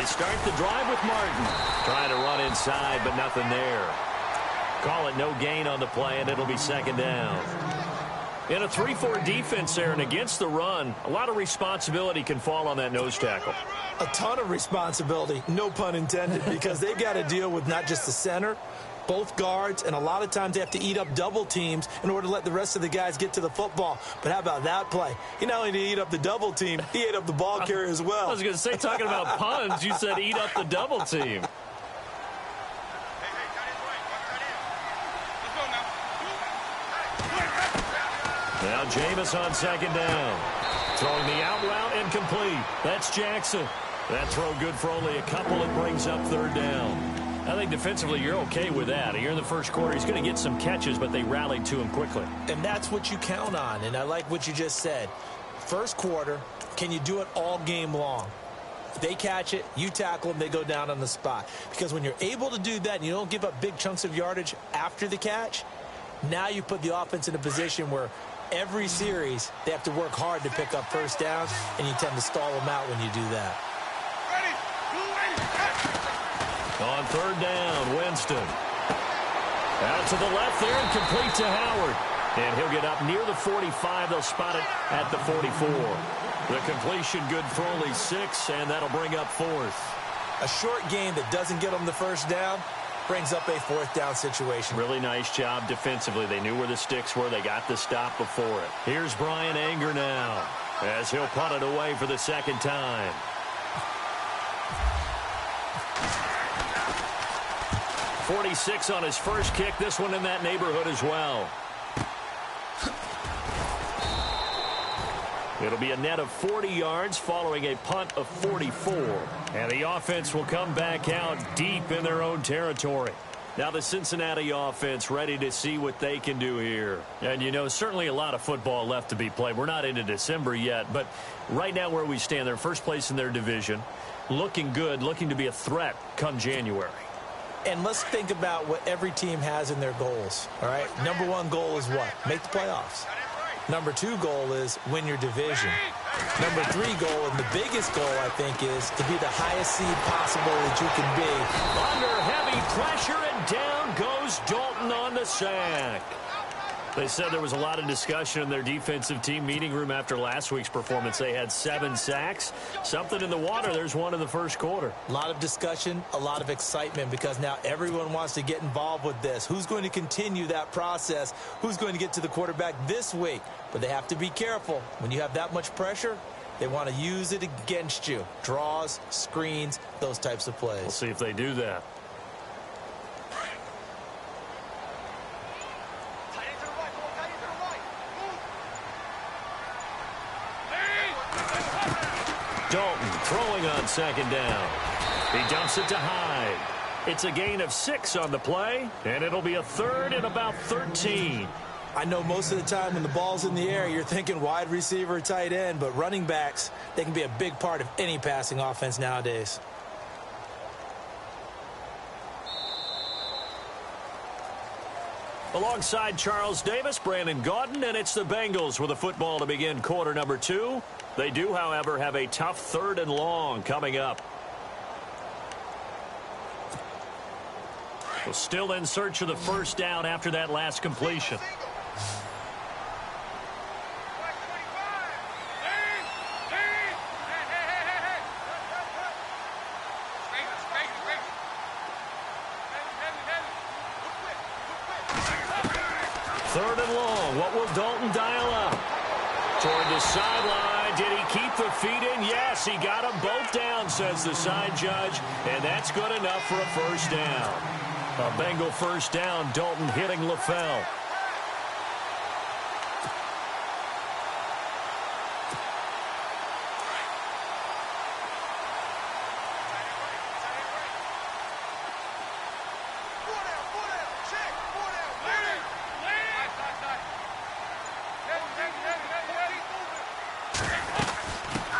They start the drive with Martin. Trying to run inside, but nothing there. Call it no gain on the play, and it'll be second down. In a 3-4 defense there and against the run, a lot of responsibility can fall on that nose tackle. A ton of responsibility, no pun intended, because they've got to deal with not just the center, both guards, and a lot of times they have to eat up double teams in order to let the rest of the guys get to the football. But how about that play? He not only did he eat up the double team, he ate up the ball carrier as well. I was going to say, talking about puns, you said eat up the double team. Now Jameis on second down. Throwing the out route and complete. That's Jackson. That throw good for only a couple. It brings up third down. I think defensively you're okay with that. Here in the first quarter, he's going to get some catches, but they rallied to him quickly. And that's what you count on, and I like what you just said. First quarter, can you do it all game long? They catch it, you tackle them, they go down on the spot. Because when you're able to do that and you don't give up big chunks of yardage after the catch, now you put the offense in a position where every series they have to work hard to pick up first downs, and you tend to stall them out when you do that. On third down, Winston. Out to the left there and complete to Howard. And he'll get up near the 45. They'll spot it at the 44. The completion good for only 6, and that'll bring up fourth. A short game that doesn't get them the first down brings up a fourth down situation. Really nice job defensively. They knew where the sticks were. They got the stop before it. Here's Brian Anger now as he'll punt it away for the second time. .46 on his first kick. This one in that neighborhood as well. It'll be a net of 40 yards following a punt of 44. And the offense will come back out deep in their own territory. Now the Cincinnati offense ready to see what they can do here. And, you know, certainly a lot of football left to be played. We're not into December yet, but right now where we stand, they're first place in their division. Looking good, looking to be a threat come January. And let's think about what every team has in their goals, all right? Number one goal is what? Make the playoffs. Number 2 goal is win your division. Number 3 goal, and the biggest goal, I think, is to be the highest seed possible that you can be. Under heavy pressure, and down goes Dalton on the sack. They said there was a lot of discussion in their defensive team meeting room after last week's performance. They had 7 sacks. Something in the water. There's one in the first quarter. A lot of discussion, a lot of excitement, because now everyone wants to get involved with this. Who's going to continue that process? Who's going to get to the quarterback this week? But they have to be careful. When you have that much pressure, they want to use it against you. Draws, screens, those types of plays. We'll see if they do that. Dalton throwing on second down. He dumps it to Hyde. It's a gain of 6 on the play, and it'll be a third and about 13. I know most of the time when the ball's in the air, you're thinking wide receiver, tight end, but running backs, they can be a big part of any passing offense nowadays. Alongside Charles Davis, Brandon Gaudin, and it's the Bengals with the football to begin quarter number 2. They do, however, have a tough third and long coming up. Well, still in search of the first down after that last completion. Third and long. What will Dalton dial up? Toward the sideline. Did he keep the feet in? Yes, he got them both down, says the side judge. And that's good enough for a first down. A Bengal first down. Dalton hitting LaFell.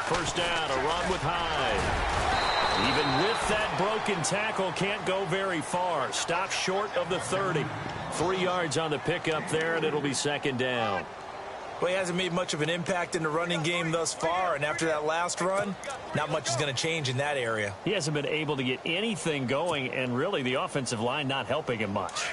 First down, a run with Hyde. Even with that broken tackle, can't go very far. Stop short of the 30. 3 yards on the pickup there, and it'll be second down. Well, he hasn't made much of an impact in the running game thus far, and after that last run, not much is going to change in that area. He hasn't been able to get anything going, and really the offensive line not helping him much.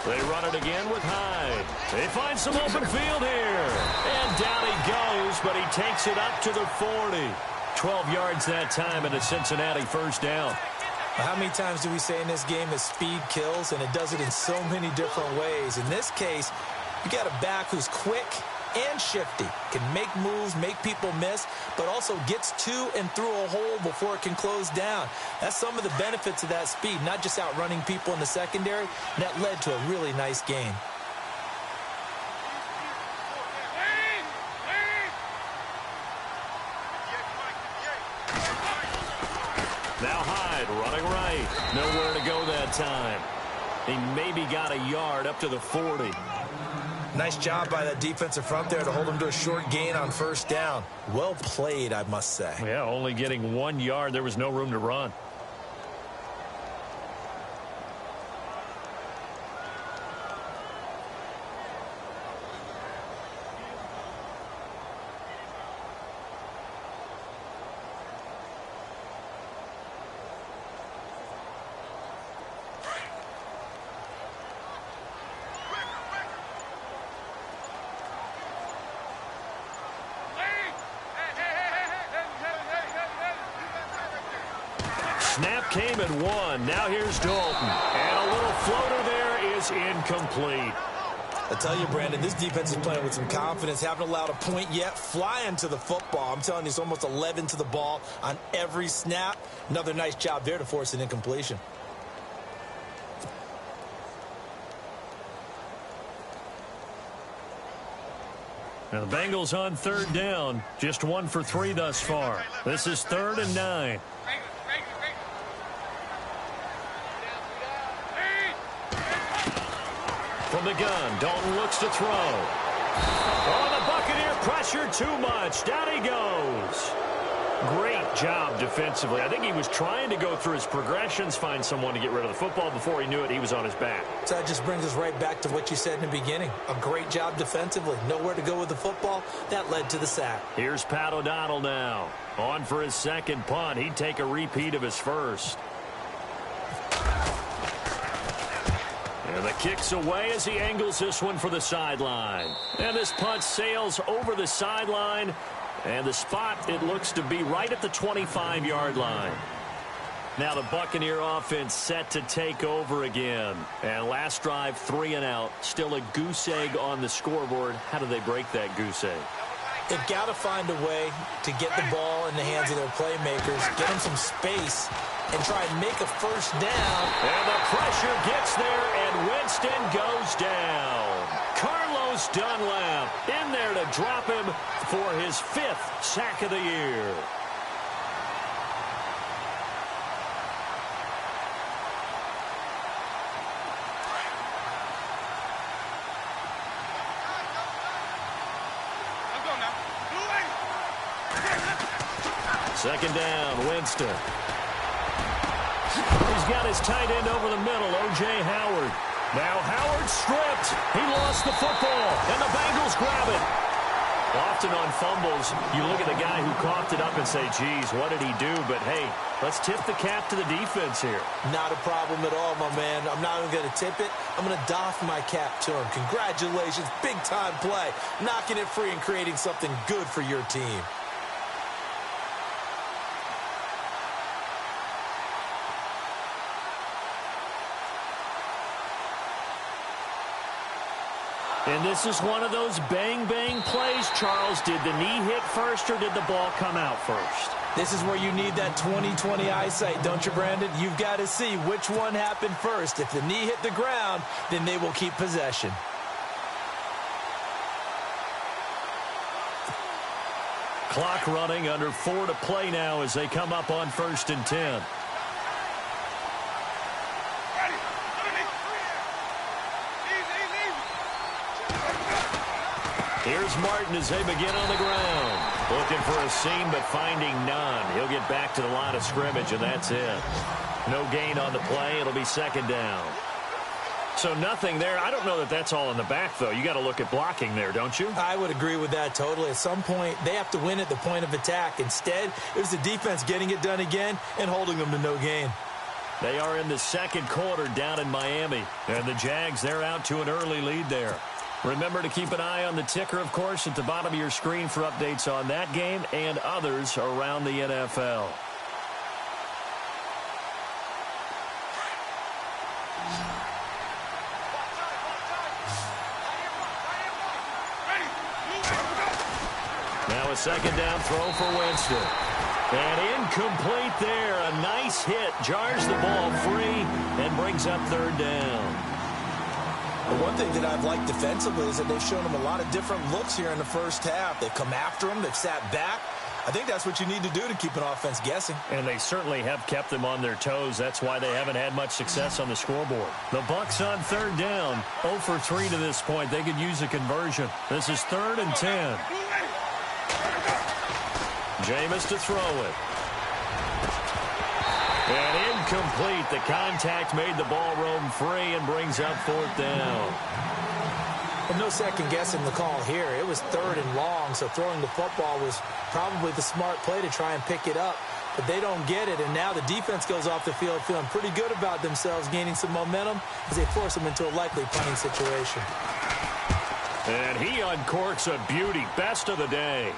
They run it again with Hyde. They find some open field here. And down he goes, but he takes it up to the 40. 12 yards that time and a Cincinnati first down. How many times do we say in this game that speed kills, and it does it in so many different ways? In this case, you got a back who's quick and shifty, can make moves, make people miss, but also gets to and through a hole before it can close down. That's some of the benefits of that speed, not just outrunning people in the secondary. And that led to a really nice gain. Now Hyde running right. Nowhere to go that time. He maybe got a yard up to the 40. Nice job by that defensive front there to hold him to a short gain on first down. Well played, I must say. Yeah, only getting 1 yard. There was no room to run. Snap came at 1. Now here's Dalton. And a little floater there is incomplete. I tell you, Brandon, this defense is playing with some confidence. Haven't allowed a point yet. Flying to the football. I'm telling you, it's almost 11 to the ball on every snap. Another nice job there to force an incompletion. Now the Bengals on third down. Just 1 for 3 thus far. This is 3rd and 9. From the gun, Dalton looks to throw. Oh, the Buccaneer pressure too much. Down he goes. Great job defensively. I think he was trying to go through his progressions, find someone to get rid of the football. Before he knew it, he was on his back. So that just brings us right back to what you said in the beginning. A great job defensively. Nowhere to go with the football. That led to the sack. Here's Pat O'Donnell now. On for his second punt. He'd take a repeat of his first. And the kick's away as he angles this one for the sideline. And this punt sails over the sideline. And the spot, it looks to be right at the 25-yard line. Now the Buccaneer offense set to take over again. And last drive, 3 and out. Still a goose egg on the scoreboard. How do they break that goose egg? They've got to find a way to get the ball in the hands of their playmakers, get them some space, and try and make a first down. And the pressure gets there, and Winston goes down. Carlos Dunlap in there to drop him for his 5th sack of the year. Second down, Winston. He's got his tight end over the middle, O.J. Howard. Now Howard stripped. He lost the football, and the Bengals grab it. Often on fumbles, you look at the guy who coughed it up and say, geez, what did he do? But, hey, let's tip the cap to the defense here. Not a problem at all, my man. I'm not even going to tip it. I'm going to doff my cap to him. Congratulations, big-time play. Knocking it free and creating something good for your team. And this is one of those bang-bang plays, Charles. Did the knee hit first or did the ball come out first? This is where you need that 20/20 eyesight, don't you, Brandon? You've got to see which one happened first. If the knee hit the ground, then they will keep possession. Clock running, under 4 to play now as they come up on 1st and 10. Here's Martin as they begin on the ground. Looking for a seam, but finding none. He'll get back to the line of scrimmage, and that's it. No gain on the play. It'll be second down. So nothing there. I don't know that that's all in the back, though. You got to look at blocking there, don't you? I would agree with that totally. At some point, they have to win at the point of attack. Instead, it was the defense getting it done again and holding them to no gain. They are in the second quarter down in Miami. And the Jags, they're out to an early lead there. Remember to keep an eye on the ticker, of course, at the bottom of your screen for updates on that game and others around the NFL. Now a second down throw for Winston. And incomplete there. A nice hit. Jars the ball free and brings up third down. The one thing that I've liked defensively is that they've shown them a lot of different looks here in the first half. They've come after them. They've sat back. I think that's what you need to do to keep an offense guessing. And they certainly have kept them on their toes. That's why they haven't had much success on the scoreboard. The Bucs on third down. 0 for 3 to this point. They could use a conversion. This is 3rd and 10. Jameis to throw it. And incomplete. The contact made the ball roam free and brings up 4th down. And no second guessing the call here. It was 3rd and long, so throwing the football was probably the smart play to try and pick it up. But they don't get it, and now the defense goes off the field feeling pretty good about themselves, gaining some momentum as they force them into a likely punting situation. And he uncorks a beauty. Best of the day.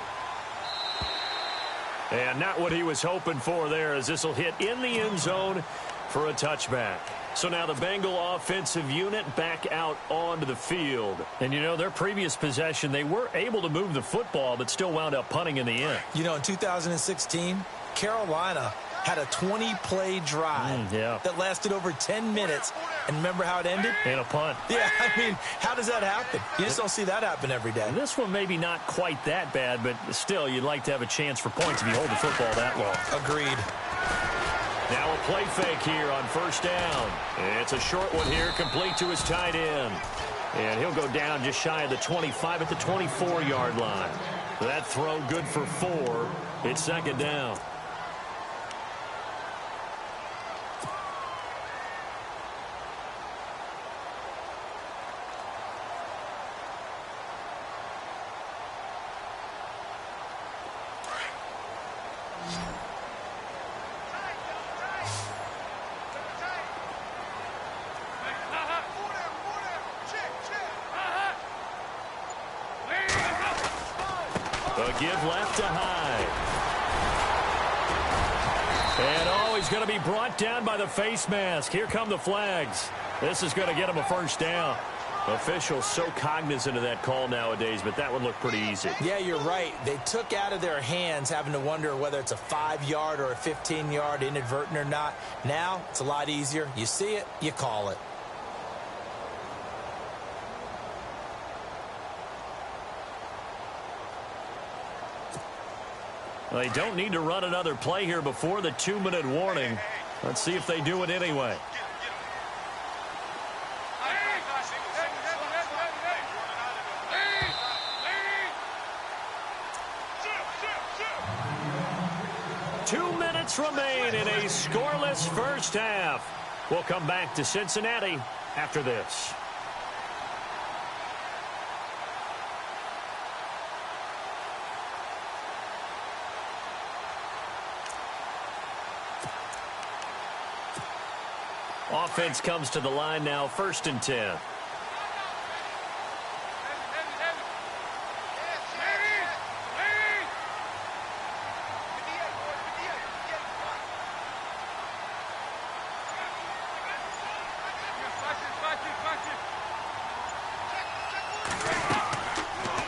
And not what he was hoping for there, as this will hit in the end zone for a touchback. So now the Bengal offensive unit back out onto the field. And, you know, their previous possession, they were able to move the football, but still wound up punting in the end. You know, in 2016, Carolina had a 20-play drive that lasted over 10 minutes. And remember how it ended? And a punt. Yeah, I mean, how does that happen? You just don't see that happen every day. And this one maybe not quite that bad, but still, you'd like to have a chance for points if you hold the football that long. Agreed. Now a play fake here on first down. It's a short one here, complete to his tight end. And he'll go down just shy of the 25 at the 24-yard line. That throw good for 4. It's second down. A give left to Hyde. And he's going to be brought down by the face mask. Here come the flags. This is going to get him a first down. Officials so cognizant of that call nowadays, but that one looked pretty easy. Yeah, you're right. They took out of their hands having to wonder whether it's a 5-yard or a 15-yard inadvertent or not. Now, it's a lot easier. You see it, you call it. Well, they don't need to run another play here before the 2-minute warning. Let's see if they do it anyway. Remain in a scoreless first half. We'll come back to Cincinnati after this. Offense comes to the line now, 1st and 10.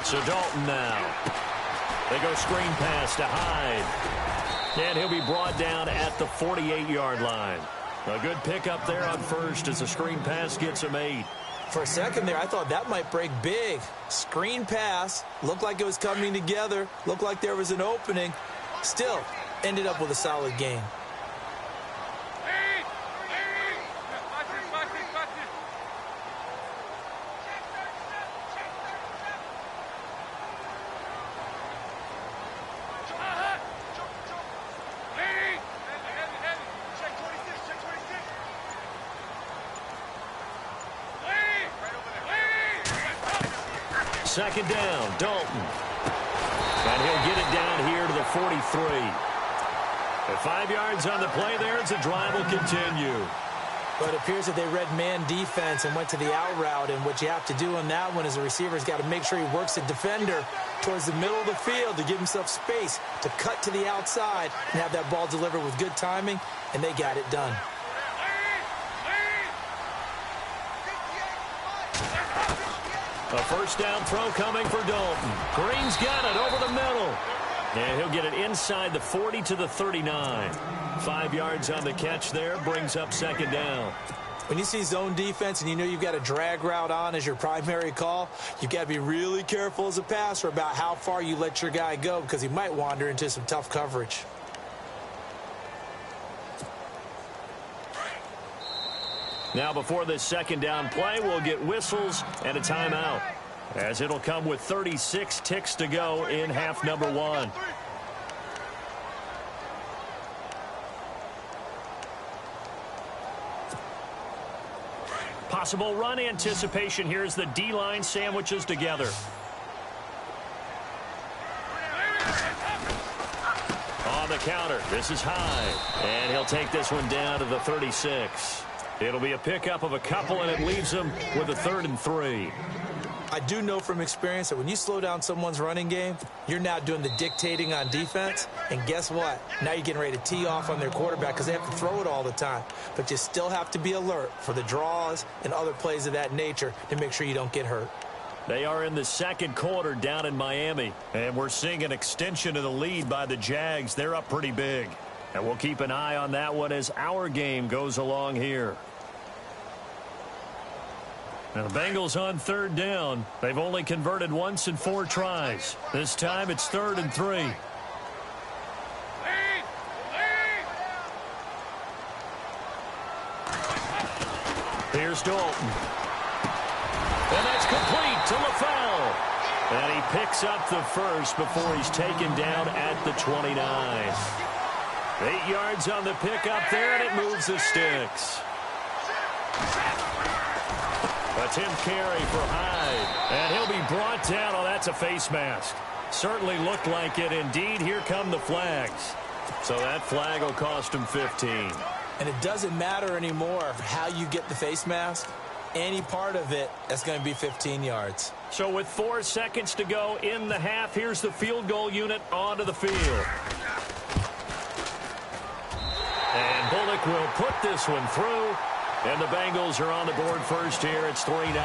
So Dalton now. They go screen pass to Hyde. And he'll be brought down at the 48-yard line. A good pickup there on first as the screen pass gets him 8. For a second there, I thought that might break big. Screen pass. Looked like it was coming together. Looked like there was an opening. Still, ended up with a solid game. Second down, Dalton. And he'll get it down here to the 43. At 5 yards on the play there as the drive will continue. But it appears that they read man defense and went to the out route. And what you have to do on that one is the receiver's got to make sure he works the defender towards the middle of the field to give himself space to cut to the outside and have that ball delivered with good timing, and they got it done. A first down throw coming for Dalton. Green's got it over the middle. And he'll get it inside the 40 to the 39. 5 yards on the catch there, brings up second down. When you see zone defense and you know you've got a drag route on as your primary call, you've got to be really careful as a passer about how far you let your guy go because he might wander into some tough coverage. Now before this second down play, we'll get whistles and a timeout, as it'll come with 36 ticks to go in half number 1. Possible run anticipation here as the D-line sandwiches together. On the counter, this is high. And he'll take this one down to the 36. It'll be a pickup of a couple, and it leaves him with a 3rd and 3. I do know from experience that when you slow down someone's running game, you're now doing the dictating on defense. And guess what? Now you're getting ready to tee off on their quarterback because they have to throw it all the time. But you still have to be alert for the draws and other plays of that nature to make sure you don't get hurt. They are in the second quarter down in Miami. And we're seeing an extension of the lead by the Jags. They're up pretty big. And we'll keep an eye on that one as our game goes along here. Now the Bengals on 3rd down. They've only converted once in 4 tries. This time it's 3rd and 3. Here's Dalton. And that's complete to LaFell. And he picks up the first before he's taken down at the 29. 8 yards on the pickup there, and it moves the sticks. Attempt carry for Hyde. And he'll be brought down. Oh, that's a face mask. Certainly looked like it. Indeed, here come the flags. So that flag will cost him 15. And it doesn't matter anymore how you get the face mask. Any part of it, that's going to be 15 yards. So with 4 seconds to go in the half, here's the field goal unit onto the field. And Bullock will put this one through. And the Bengals are on the board first here. It's 3-0.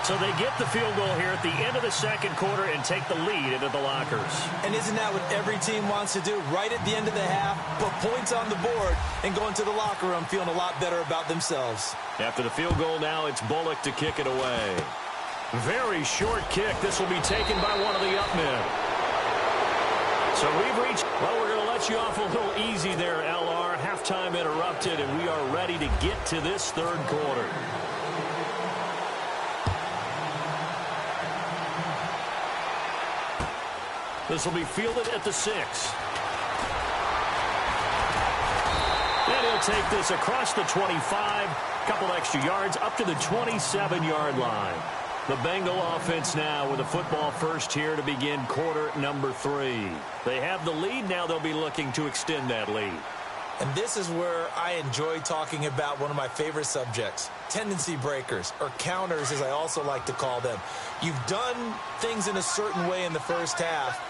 So they get the field goal here at the end of the second quarter and take the lead into the lockers. And isn't that what every team wants to do? Right at the end of the half, put points on the board and go into the locker room feeling a lot better about themselves. After the field goal now, it's Bullock to kick it away. Very short kick. This will be taken by one of the up men. So we've reached, well, we're going to let you off a little easy there, LR. Halftime interrupted, and we are ready to get to this third quarter. This will be fielded at the 6. And he'll take this across the 25, couple extra yards, up to the 27-yard line. The Bengal offense now with a football first here to begin quarter number 3. They have the lead. Now they'll be looking to extend that lead. And this is where I enjoy talking about one of my favorite subjects, tendency breakers, or counters as I also like to call them. You've done things in a certain way in the first half,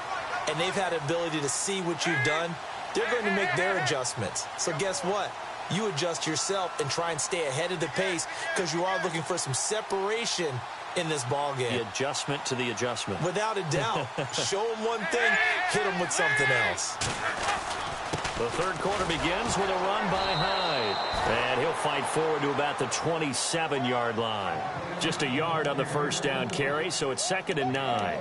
and they've had ability to see what you've done. They're going to make their adjustments. So guess what? You adjust yourself and try and stay ahead of the pace because you are looking for some separation in this ball game. The adjustment to the adjustment. Without a doubt. Show them one thing, hit them with something else. The third quarter begins with a run by Hyde. And he'll fight forward to about the 27-yard line. Just a yard on the first down carry, so it's 2nd and 9.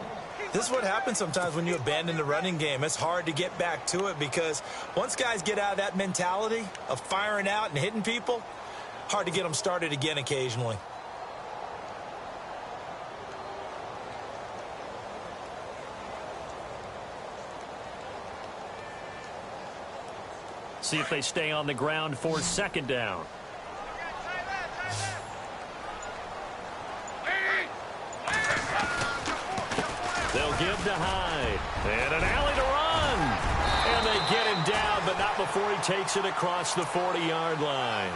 This is what happens sometimes when you abandon the running game. It's hard to get back to it because once guys get out of that mentality of firing out and hitting people, hard to get them started again occasionally. See if they stay on the ground for 2nd down. They'll give to Hyde. And an alley to run. And they get him down, but not before he takes it across the 40-yard line.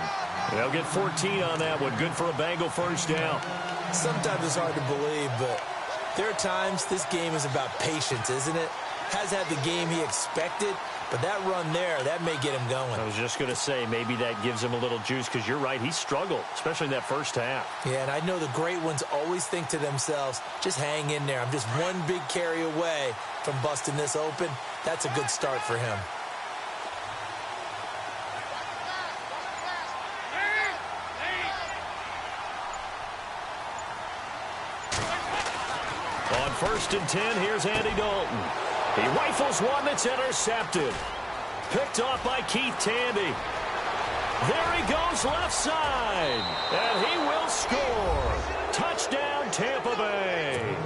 They'll get 14 on that one. Good for a Bengal first down. Sometimes it's hard to believe, but there are times this game is about patience, isn't it? Has had the game he expected, but that run there, that may get him going. I was just going to say, maybe that gives him a little juice, because you're right, he struggled, especially in that first half. Yeah, and I know the great ones always think to themselves, just hang in there. I'm just one big carry away from busting this open. That's a good start for him. On 1st and 10, here's Andy Dalton. He rifles one that's intercepted. Picked off by Keith Tandy. There he goes left side. And he will score. Touchdown, Tampa Bay.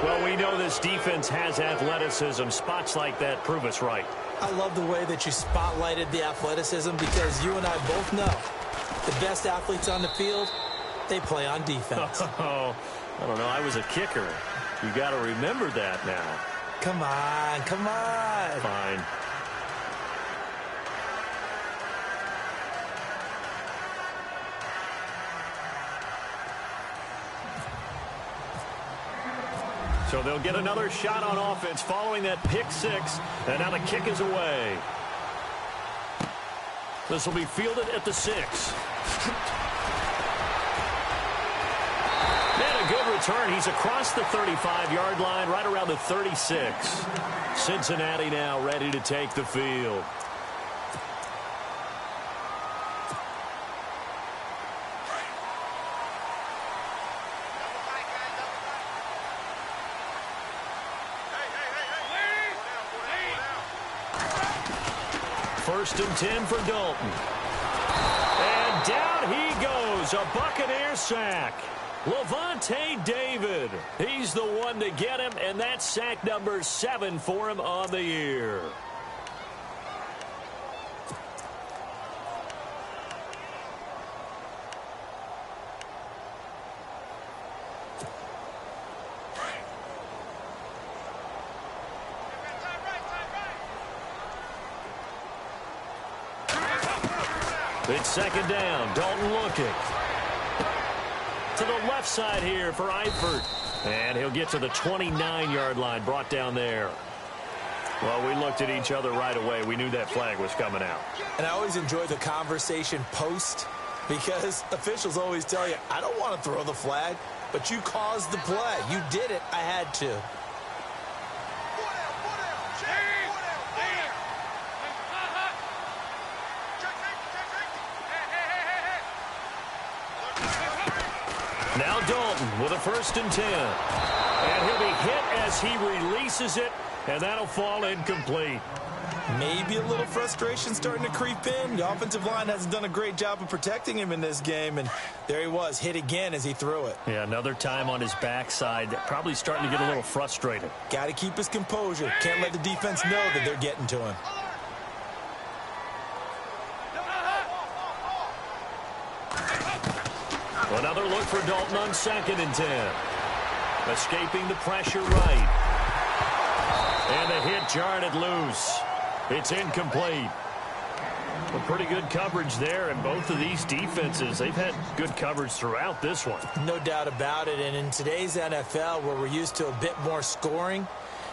Well, we know this defense has athleticism. Spots like that prove us right. I love the way that you spotlighted the athleticism, because you and I both know the best athletes on the field, they play on defense. Oh, I don't know. I was a kicker. You got to remember that now. Come on, come on. Fine. So they'll get another shot on offense following that pick six. And now the kick is away. This will be fielded at the 6. And a good return. He's across the 35-yard line, right around the 36. Cincinnati now ready to take the field. First and 10 for Dalton. And down he goes. A Buccaneer sack. Levante David. He's the one to get him, and that's sack number 7 for him on the year. It's 2nd down. Dalton looking. To the left side here for Eifert. And he'll get to the 29-yard line, brought down there. Well, we looked at each other right away. We knew that flag was coming out. And I always enjoy the conversation post, because officials always tell you, I don't want to throw the flag, but you caused the play. You did it. I had to. Now Dalton with a 1st and 10. And he'll be hit as he releases it, and that'll fall incomplete. Maybe a little frustration starting to creep in. The offensive line hasn't done a great job of protecting him in this game, and there he was, hit again as he threw it. Yeah, another time on his backside, probably starting to get a little frustrated. Got to keep his composure. Can't let the defense know that they're getting to him. Another look for Dalton on 2nd and 10. Escaping the pressure right. And the hit jarred it loose. It's incomplete. Well, pretty good coverage there, and both of these defenses, they've had good coverage throughout this one. No doubt about it, and in today's NFL, where we're used to a bit more scoring,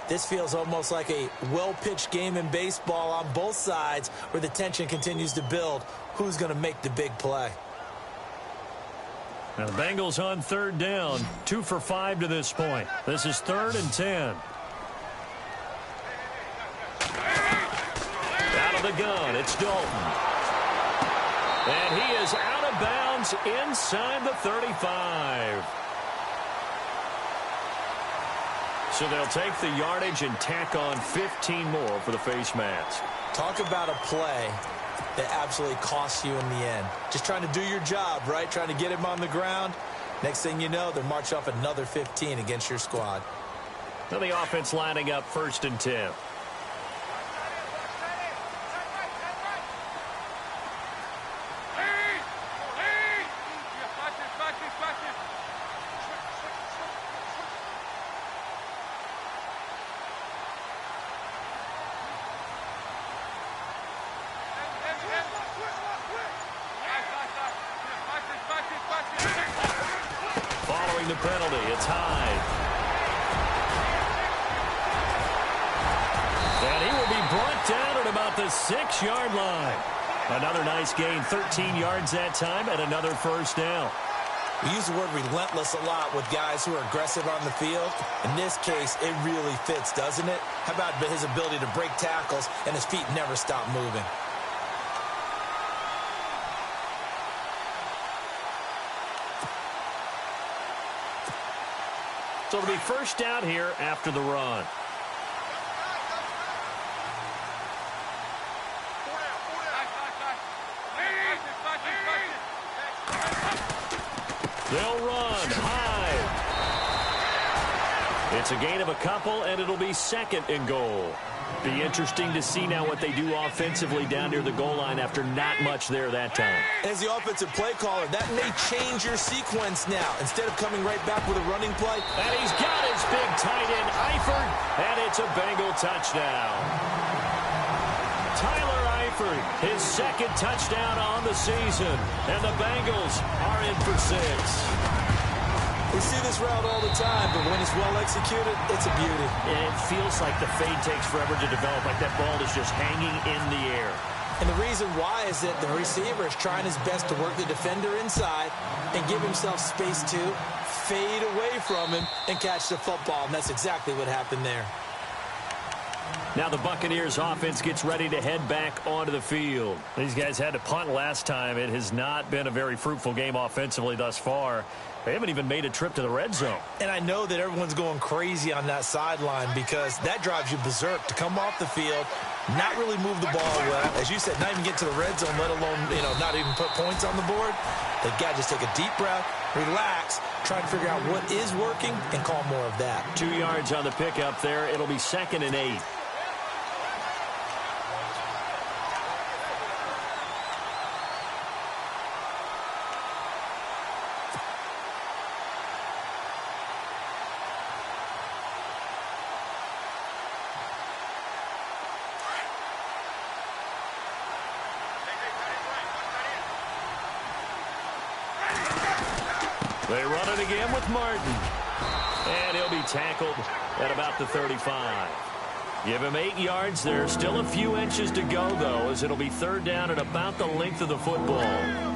this feels almost like a well-pitched game in baseball on both sides, where the tension continues to build. Who's going to make the big play? Now the Bengals on 3rd down, 2 for 5 to this point. This is 3rd and 10. Out of the gun, it's Dalton. And he is out of bounds inside the 35. So they'll take the yardage and tack on 15 more for the face mask. Talk about a play that absolutely costs you in the end. Just trying to do your job, right? Trying to get him on the ground. Next thing you know, they're march off another 15 against your squad. Now the offense lining up 1st and 10. penalty. It's Hyde. And he will be brought down at about the 6-yard line. Another nice gain, 13 yards that time, and another first down. We use the word relentless a lot with guys who are aggressive on the field. In this case, it really fits, doesn't it? How about his ability to break tackles and his feet never stop moving? So it'll be first down here after the run. They'll run high. It's a gain of a couple, and it'll be second and goal. Be interesting to see now what they do offensively down near the goal line after not much there that time. As the offensive play caller, that may change your sequence now. Instead of coming right back with a running play. And he's got his big tight end, Eifert, and it's a Bengal touchdown. Tyler Eifert, his second touchdown on the season, and the Bengals are in for 6. We see this route all the time, but when it's well executed, it's a beauty. It feels like the fade takes forever to develop, like that ball is just hanging in the air. And the reason why is that the receiver is trying his best to work the defender inside and give himself space to fade away from him and catch the football, and that's exactly what happened there. Now the Buccaneers offense gets ready to head back onto the field. These guys had to punt last time. It has not been a very fruitful game offensively thus far. They haven't even made a trip to the red zone. And I know that everyone's going crazy on that sideline because that drives you berserk to come off the field, not really move the ball well. As you said, not even get to the red zone, let alone, not even put points on the board. They've got to just take a deep breath, relax, try to figure out what is working, and call more of that. 2 yards on the pickup there. It'll be 2nd and 8. They run it again with Martin. And he'll be tackled at about the 35. Give him 8 yards there. Still a few inches to go, though, as it'll be 3rd down at about the length of the football.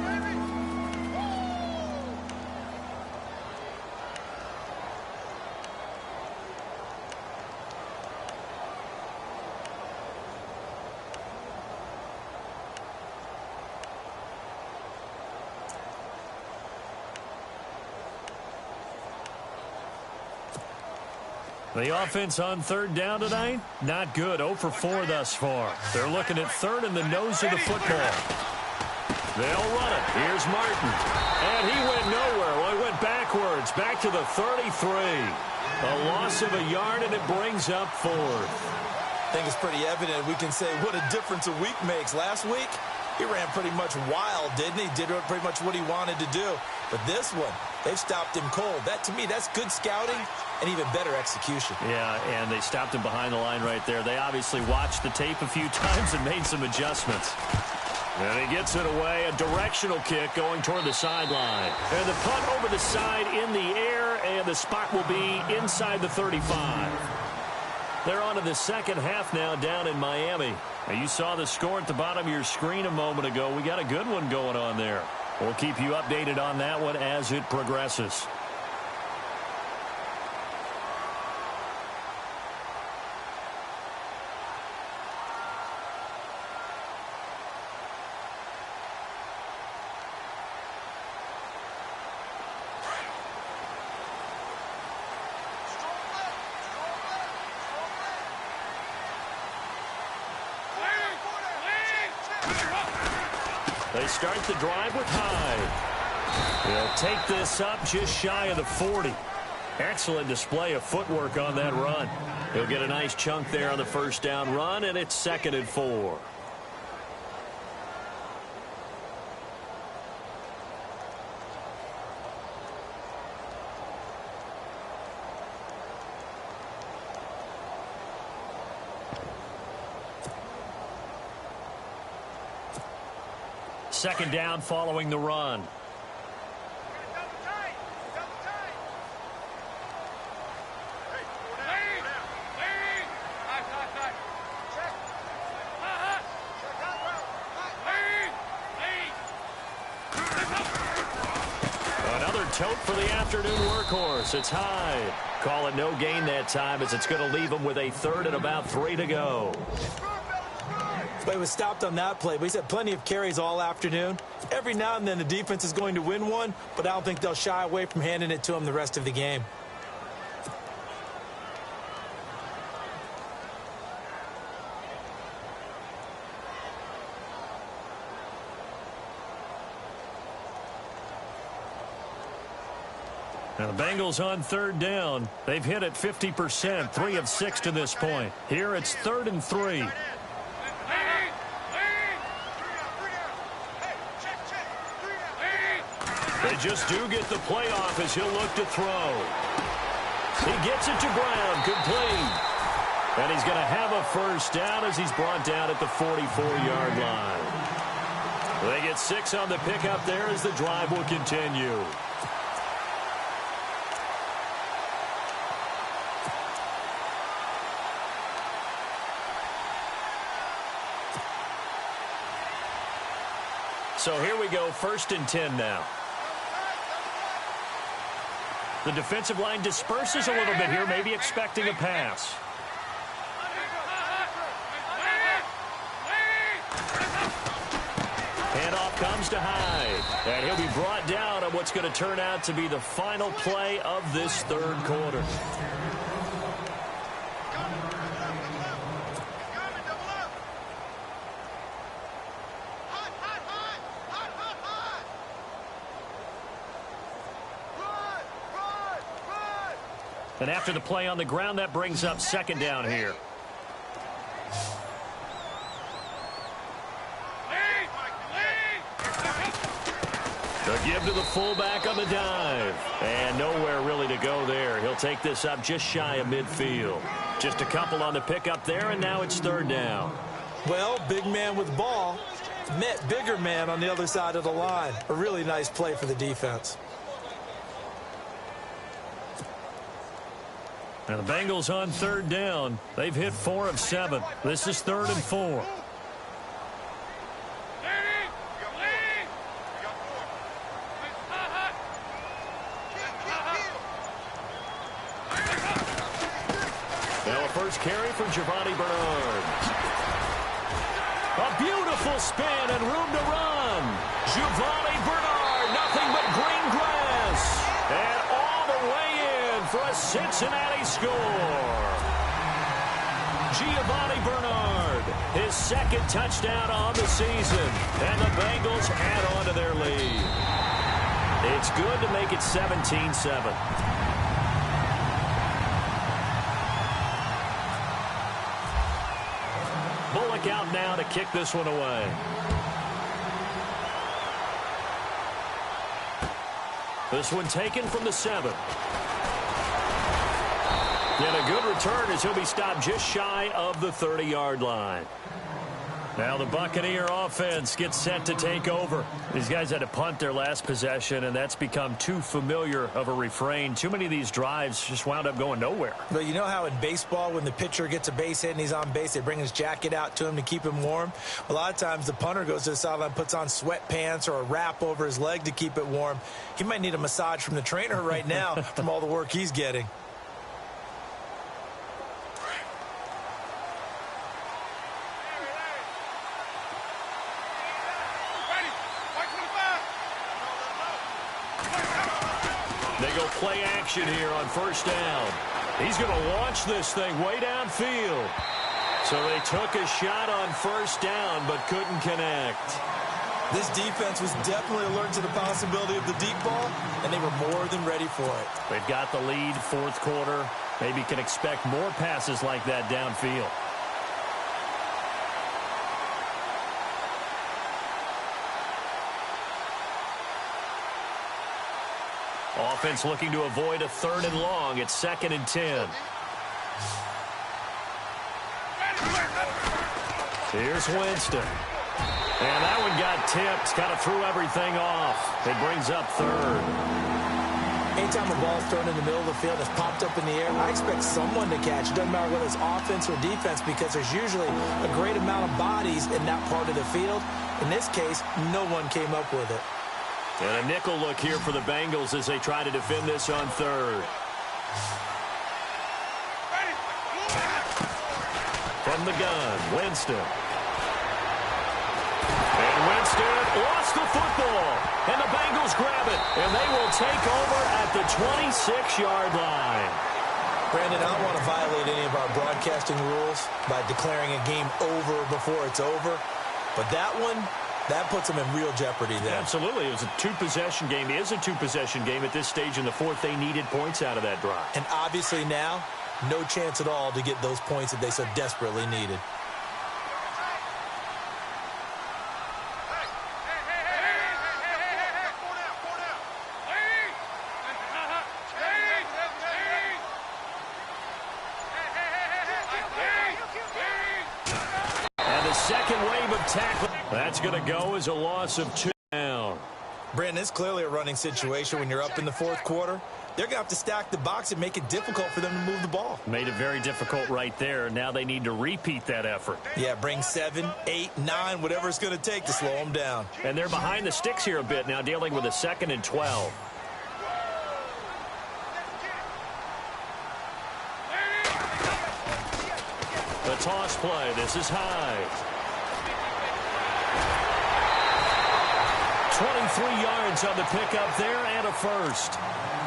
The offense on 3rd down tonight, not good. 0 for 4 thus far. They're looking at 3rd in the nose of the football. They'll run it. Here's Martin. And he went nowhere. Well, he went backwards, back to the 33. A loss of a yard, and it brings up 4th. I think it's pretty evident. We can say what a difference a week makes. Last week, he ran pretty much wild, didn't he? Did pretty much what he wanted to do. But this one, they've stopped him cold. That, to me, that's good scouting and even better execution. Yeah, and they stopped him behind the line right there. They obviously watched the tape a few times and made some adjustments. And he gets it away, a directional kick going toward the sideline. And the punt over the side in the air, and the spot will be inside the 35. They're on to the second half now down in Miami. Now, you saw the score at the bottom of your screen a moment ago. We got a good one going on there. We'll keep you updated on that one as it progresses. They start the drive with Hyde. They'll take this up just shy of the 40. Excellent display of footwork on that run. He'll get a nice chunk there on the first down run, and it's 2nd and 4. Second down following the run. tote for the afternoon workhorse. It's Hyde. Call it no gain that time as it's going to leave him with a third and about 3 to go. But he was stopped on that play. But he's had plenty of carries all afternoon. Every now and then the defense is going to win one, but I don't think they'll shy away from handing it to him the rest of the game. Now the Bengals on third down. They've hit it 50%, 3 of 6 to this point. Here it's 3rd and 3. They just do get the play off as he'll look to throw. He gets it to Brown, complete. And he's going to have a first down as he's brought down at the 44-yard line. They get 6 on the pickup there as the drive will continue. So here we go, 1st and 10 now. The defensive line disperses a little bit here, maybe expecting a pass. Handoff comes to Hyde, and he'll be brought down on what's going to turn out to be the final play of this 3rd quarter. And after the play on the ground, that brings up 2nd down here. The give to the fullback on the dive. And nowhere really to go there. He'll take this up just shy of midfield. Just a couple on the pickup there, and now it's 3rd down. Well, big man with ball met bigger man on the other side of the line. A really nice play for the defense. And the Bengals on 3rd down. They've hit 4 of 7. This is 3rd and 4. Now a first carry for Giovanni Bernard. A beautiful spin and room to run. Giovanni Bernard, nothing but green grass. And all the way in for a Cincinnati score. Giovanni Bernard, his 2nd touchdown on the season. And the Bengals add on to their lead. It's good to make it 17-7. Bullock out now to kick this one away. This one taken from the 7. And a good return as he'll be stopped just shy of the 30-yard line. Now the Buccaneer offense gets set to take over. These guys had to punt their last possession, and that's become too familiar of a refrain. Too many of these drives just wound up going nowhere. But you know how in baseball, when the pitcher gets a base hit and he's on base, they bring his jacket out to him to keep him warm? A lot of times the punter goes to the sideline, puts on sweatpants or a wrap over his leg to keep it warm. He might need a massage from the trainer right now from all the work he's getting. They go play action here on 1st down. He's going to launch this thing way downfield. So they took a shot on 1st down but couldn't connect. This defense was definitely alert to the possibility of the deep ball, and they were more than ready for it. They've got the lead, 4th quarter. Maybe can expect more passes like that downfield. Offense looking to avoid a 3rd and long. It's 2nd and 10. Here's Winston. And that one got tipped. Kind of threw everything off. It brings up 3rd. Anytime a ball's thrown in the middle of the field, it's popped up in the air, I expect someone to catch. It doesn't matter whether it's offense or defense because there's usually a great amount of bodies in that part of the field. In this case, no one came up with it. And a nickel look here for the Bengals as they try to defend this on third. From the gun, Winston. And Winston lost the football. And the Bengals grab it. And they will take over at the 26-yard line. Brandon, I don't want to violate any of our broadcasting rules by declaring a game over before it's over. But that one, that puts them in real jeopardy there. Absolutely. It was a two-possession game. It is a two-possession game at this stage in the fourth. They needed points out of that drive. And obviously now, no chance at all to get those points that they so desperately needed. And the second wave of tackle. That's going to go as a loss of 2 down. Brandon, it's clearly a running situation when you're up in the fourth quarter. They're going to have to stack the box and make it difficult for them to move the ball. Made it very difficult right there. Now they need to repeat that effort. Yeah, bring 7, 8, 9, whatever it's going to take to slow them down. And they're behind the sticks here a bit now, dealing with a 2nd and 12. The toss play. This is high. 23 yards on the pickup there and a first.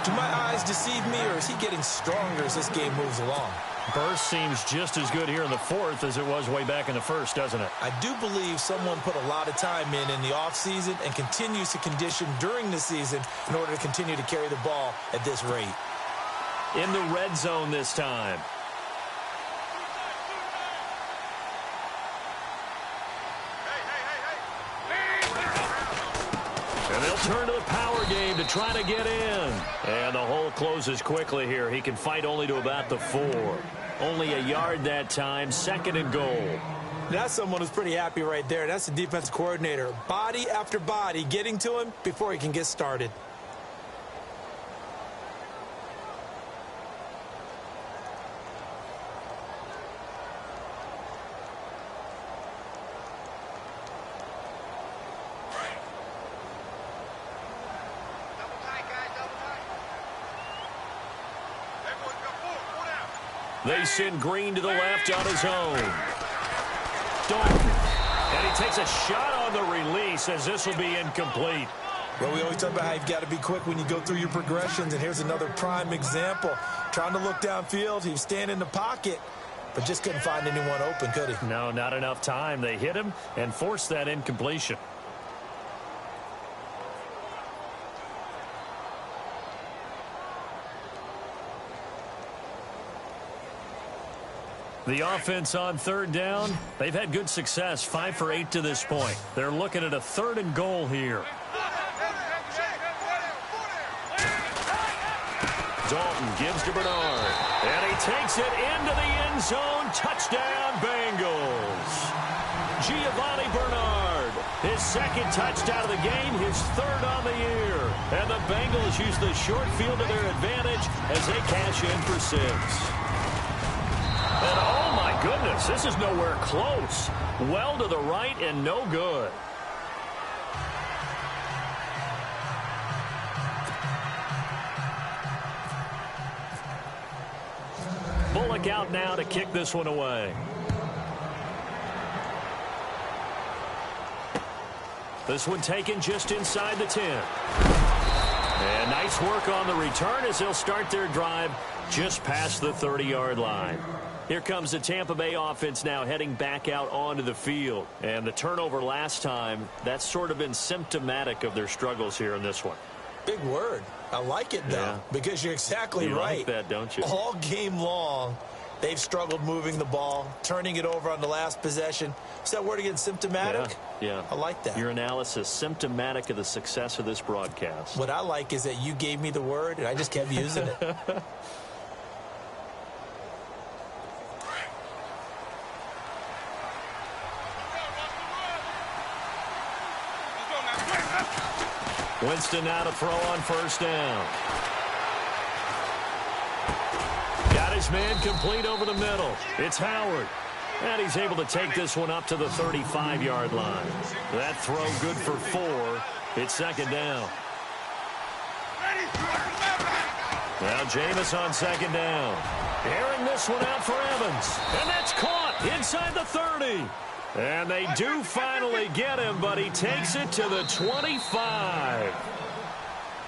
Do my eyes deceive me, or is he getting stronger as this game moves along? Burst seems just as good here in the fourth as it was way back in the first, doesn't it? I do believe someone put a lot of time in the offseason and continues to condition during the season in order to continue to carry the ball at this rate. In the red zone this time. And they'll turn to the power game to try to get in. And the hole closes quickly here. He can fight only to about the 4. Only a yard that time, 2nd and goal. That's someone who's pretty happy right there. That's the defensive coordinator. Body after body getting to him before he can get started. They send Green to the left on his own. Dalton. And he takes a shot on the release as this will be incomplete. Well, we always talk about how you've got to be quick when you go through your progressions, and here's another prime example. Trying to look downfield, he was standing in the pocket, but just couldn't find anyone open, could he? No, not enough time. They hit him and forced that incompletion. The offense on third down, they've had good success, 5 for 8 to this point. They're looking at a 3rd and goal here. Dalton gives to Bernard, and he takes it into the end zone. Touchdown, Bengals. Giovanni Bernard, his 2nd touchdown of the game, his 3rd on the year. And the Bengals use the short field to their advantage as they cash in for 6. And oh my goodness, this is nowhere close. Well to the right and no good. Bullock out now to kick this one away. This one taken just inside the 10. And nice work on the return as they'll start their drive just past the 30-yard line. Here comes the Tampa Bay offense now heading back out onto the field. And the turnover last time, that's sort of been symptomatic of their struggles here in this one. Big word. I like it, though, because you're exactly right. You like that, don't you? All game long, they've struggled moving the ball, turning it over on the last possession. Is that word again, symptomatic? Yeah. I like that. Your analysis, symptomatic of the success of this broadcast. What I like is that you gave me the word, and I just kept using it. Winston now to throw on 1st down. Got his man complete over the middle. It's Howard. And he's able to take this one up to the 35-yard line. That throw good for 4. It's 2nd down. Now Jameis on second down. Airing this one out for Evans. And that's caught inside the 30. And they do finally get him, but he takes it to the 25.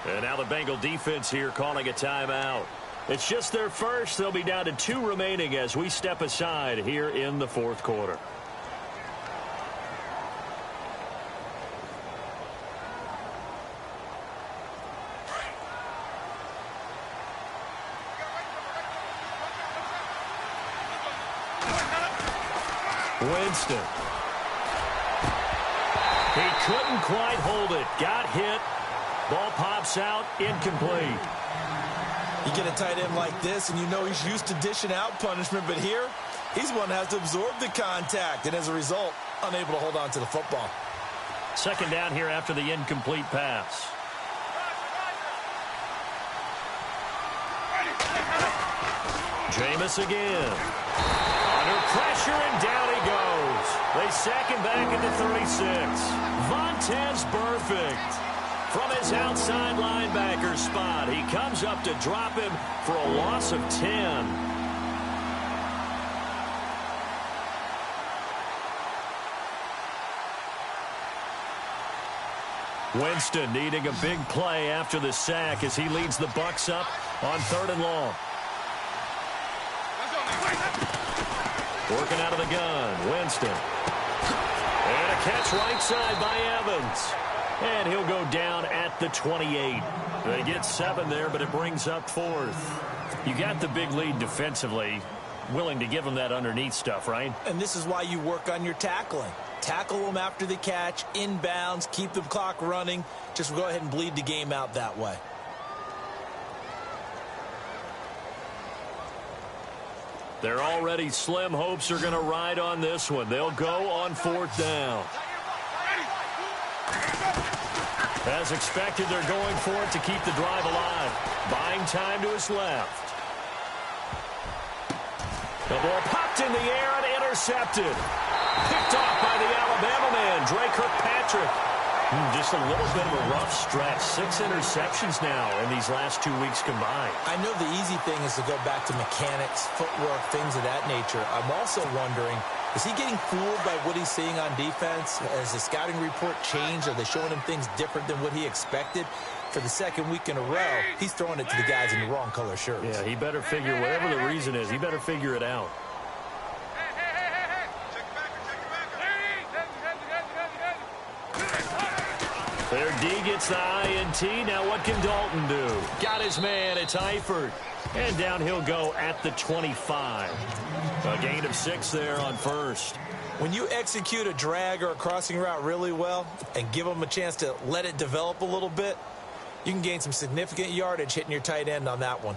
And now the Bengal defense here calling a timeout. It's just their first. They'll be down to 2 remaining as we step aside here in the fourth quarter. Winston. He couldn't quite hold it. Got hit. Ball pops out. Incomplete. You get a tight end like this, and you know he's used to dishing out punishment, but here, he's one that has to absorb the contact, and as a result, unable to hold on to the football. Second down here after the incomplete pass. Jameis again. Under pressure, and down he goes. They sack him back at the 36. Vontaze Burfict from his outside linebacker spot. He comes up to drop him for a loss of 10. Winston needing a big play after the sack as he leads the Bucs up on 3rd and long. Working out of the gun, Winston. And a catch right side by Evans. And he'll go down at the 28. They get 7 there, but it brings up 4th. You got the big lead defensively. Willing to give them that underneath stuff, right? And this is why you work on your tackling. Tackle them after the catch, inbounds, keep the clock running. Just go ahead and bleed the game out that way. Their already slim hopes are going to ride on this one. They'll go on 4th down. As expected, they're going for it to keep the drive alive. Buying time to his left. The ball popped in the air and intercepted. Picked off by the Alabama man, Dre Kirkpatrick. Just a little bit of a rough stretch. 6 interceptions now in these last 2 weeks combined. I know the easy thing is to go back to mechanics, footwork, things of that nature. I'm also wondering, is he getting fooled by what he's seeing on defense? Has the scouting report changed? Are they showing him things different than what he expected? For the 2nd week in a row, he's throwing it to the guys in the wrong color shirts. Yeah, he better figure, whatever the reason is, he better figure it out. Their D gets the INT. Now what can Dalton do? Got his man. It's Eifert. And down he'll go at the 25. A gain of 6 there on 1st. When you execute a drag or a crossing route really well and give them a chance to let it develop a little bit, you can gain some significant yardage hitting your tight end on that one.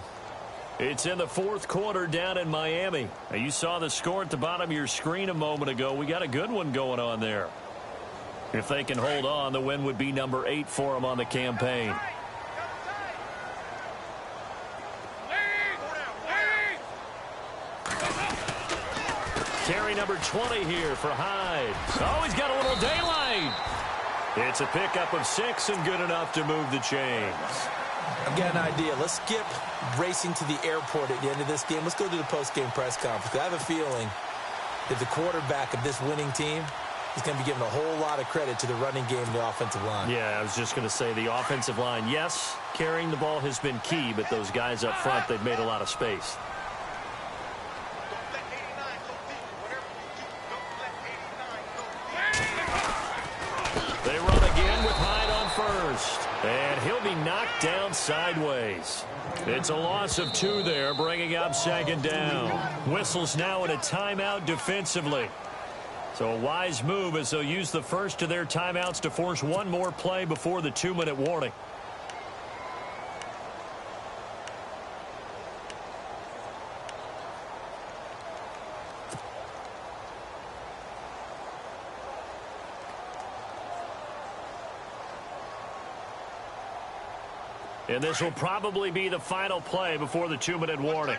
It's in the 4th quarter down in Miami. Now, you saw the score at the bottom of your screen a moment ago. We got a good one going on there. If they can hold on, the win would be number 8 for them on the campaign. Carry number 20 here for Hyde. Oh, he's got a little daylight. It's a pickup of 6 and good enough to move the chains. I've got an idea. Let's skip racing to the airport at the end of this game. Let's go to the post-game press conference. I have a feeling that the quarterback of this winning team is going to be given a whole lot of credit to the running game and the offensive line. Yeah, I was just going to say the offensive line, yes, carrying the ball has been key, but those guys up front, they've made a lot of space. They run again with Hyde on 1st. And he'll be knocked down sideways. It's a loss of 2 there, bringing up 2nd down. Whistles now in a timeout defensively. So a wise move as they'll use the first of their timeouts to force one more play before the 2-minute warning. And this will probably be the final play before the 2-minute warning.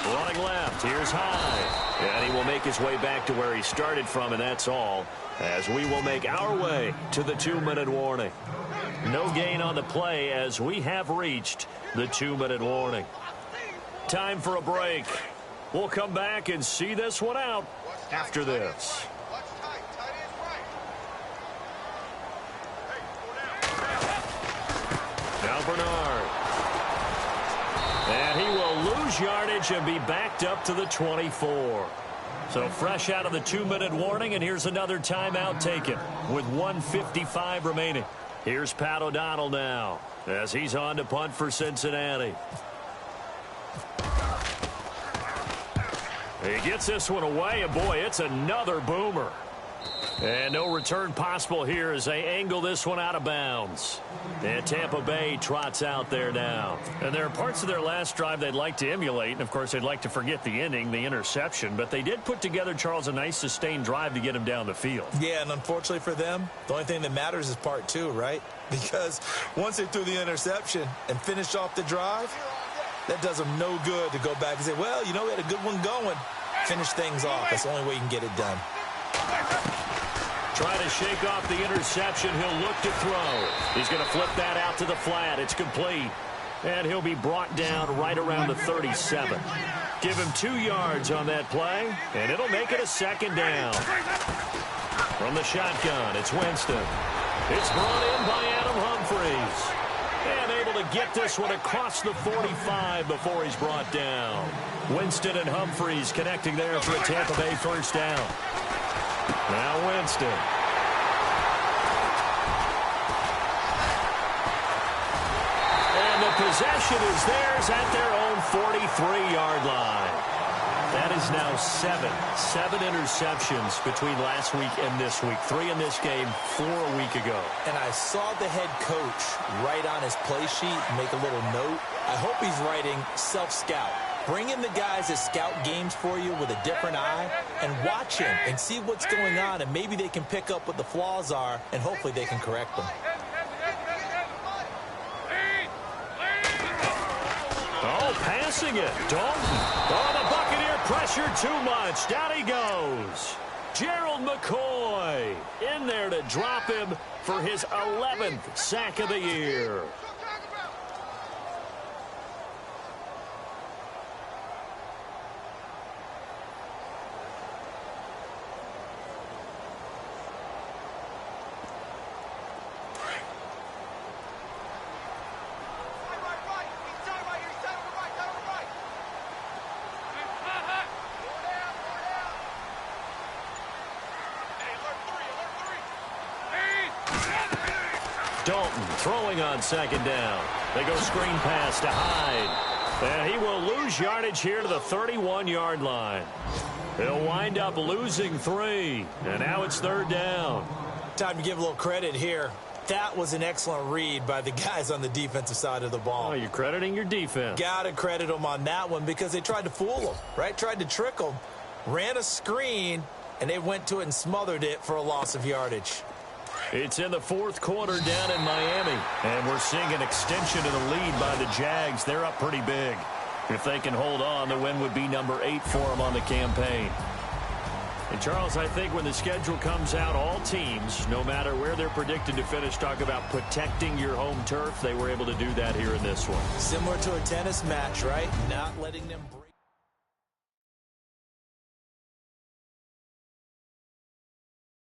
Running left, here's Hyde. And he will make his way back to where he started from, and that's all, as we will make our way to the 2-minute warning. No gain on the play as we have reached the 2-minute warning. Time for a break. We'll come back and see this one out after this. Now Bernard. And he will lose yardage and be backed up to the 24. So fresh out of the 2-minute warning, and here's another timeout taken with 1:55 remaining. Here's Pat O'Donnell now as he's on to punt for Cincinnati. He gets this one away, and boy, it's another boomer. And no return possible here as they angle this one out of bounds. And Tampa Bay trots out there now. And there are parts of their last drive they'd like to emulate. And, of course, they'd like to forget the ending, the interception. But they did put together, Charles, a nice sustained drive to get him down the field. Yeah, and unfortunately for them, the only thing that matters is part two, right? Because once they threw the interception and finished off the drive, that does them no good to go back and say, well, you know, we had a good one going. Finish things off. That's the only way you can get it done. Trying to shake off the interception. He'll look to throw. He's going to flip that out to the flat. It's complete. And he'll be brought down right around the 37. Give him 2 yards on that play, and it'll make it a second down. From the shotgun, it's Winston. It's brought in by Adam Humphries. And able to get this one across the 45 before he's brought down. Winston and Humphries connecting there for a Tampa Bay first down. Now Winston. And the possession is theirs at their own 43-yard line. That is now 7 interceptions between last week and this week. 3 in this game, 4 a week ago. And I saw the head coach write on his play sheet, make a little note. I hope he's writing self-scout. Bring in the guys that scout games for you with a different eye and watch him and see what's going on, and maybe they can pick up what the flaws are, and hopefully they can correct them. Oh, passing it. Dalton. Oh, the Buccaneer pressure too much. Down he goes. Gerald McCoy in there to drop him for his 11th sack of the year. Dalton throwing on second down. They go screen pass to Hyde. And he will lose yardage here to the 31-yard line. He'll wind up losing 3. And now it's 3rd down. Time to give a little credit here. That was an excellent read by the guys on the defensive side of the ball. Oh, you're crediting your defense. Gotta credit them on that one because they tried to fool them, right? Tried to trick them. Ran a screen, and they went to it and smothered it for a loss of yardage. It's in the 4th quarter down in Miami, and we're seeing an extension of the lead by the Jags. They're up pretty big. If they can hold on, the win would be number 8 for them on the campaign. And, Charles, I think when the schedule comes out, all teams, no matter where they're predicted to finish, talk about protecting your home turf. They were able to do that here in this one. Similar to a tennis match, right? Not letting them